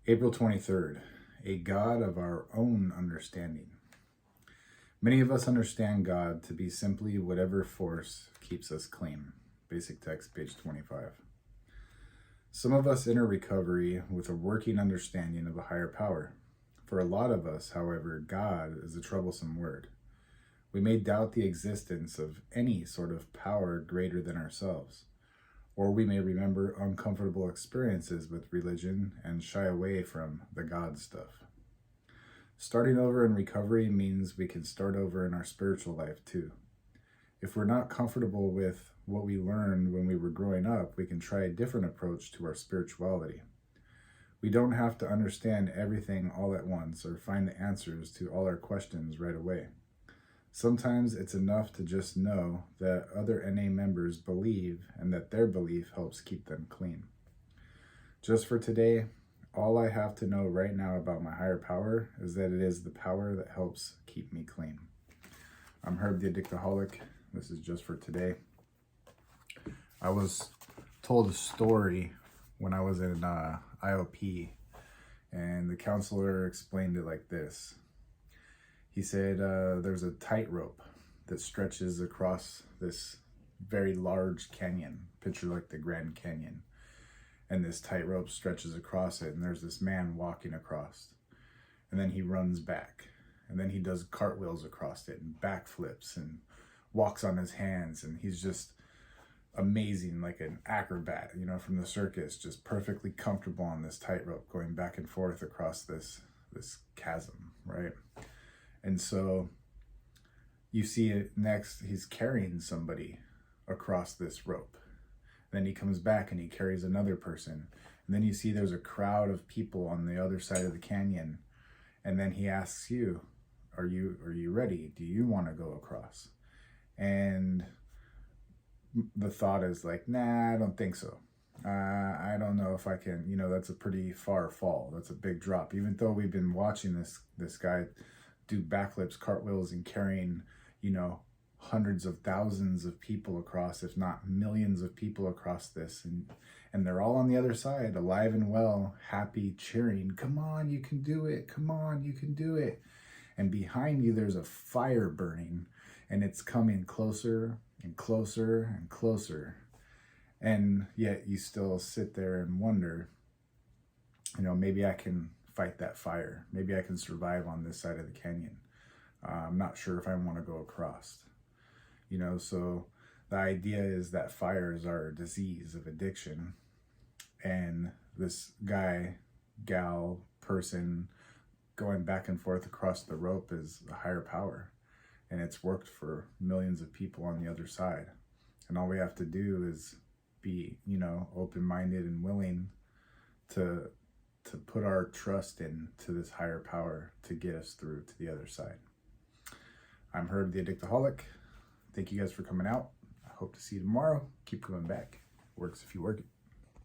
April 23rd, a God of our own understanding. Many of us understand God to be simply whatever force keeps us clean. Basic text, page 25. Some of us enter recovery with a working understanding of a higher power. For a lot of us, however, God is a troublesome word. We may doubt the existence of any sort of power greater than ourselves. Or we may remember uncomfortable experiences with religion and shy away from the God stuff. Starting over in recovery means we can start over in our spiritual life too. If we're not comfortable with what we learned when we were growing up, we can try a different approach to our spirituality. We don't have to understand everything all at once or find the answers to all our questions right away. Sometimes it's enough to just know that other NA members believe and that their belief helps keep them clean. Just for today, all I have to know right now about my higher power is that it is the power that helps keep me clean. I'm Herb the Addictaholic. This is just for today. I was told a story when I was in IOP, and the counselor explained it like this. He said there's a tightrope that stretches across this very large canyon, picture like the Grand Canyon. And this tightrope stretches across it, and there's this man walking across. And then he runs back, and then he does cartwheels across it and backflips and walks on his hands, and he's just amazing, like an acrobat, from the circus, just perfectly comfortable on this tightrope going back and forth across this chasm, right? And so you see it next, he's carrying somebody across this rope. Then he comes back and he carries another person. And then you see there's a crowd of people on the other side of the canyon. And then he asks you, are you ready? Do you want to go across? And the thought is like, nah, I don't think so. I don't know if I can, that's a pretty far fall. That's a big drop. Even though we've been watching this guy do backflips, cartwheels, and carrying, hundreds of thousands of people across, if not millions of people across this. And they're all on the other side, alive and well, happy, cheering, come on, you can do it. Come on, you can do it. And behind you, there's a fire burning, and it's coming closer and closer and closer. And yet you still sit there and wonder, maybe I can fight that fire. Maybe I can survive on this side of the canyon. I'm not sure if I want to go across. So the idea is that fire is our disease of addiction. And this guy, gal, person going back and forth across the rope is a higher power. And it's worked for millions of people on the other side. And all we have to do is be, open-minded and willing to put our trust into this higher power to get us through to the other side. I'm Herb the Addictaholic. Thank you guys for coming out. I hope to see you tomorrow. Keep coming back. Works if you work it.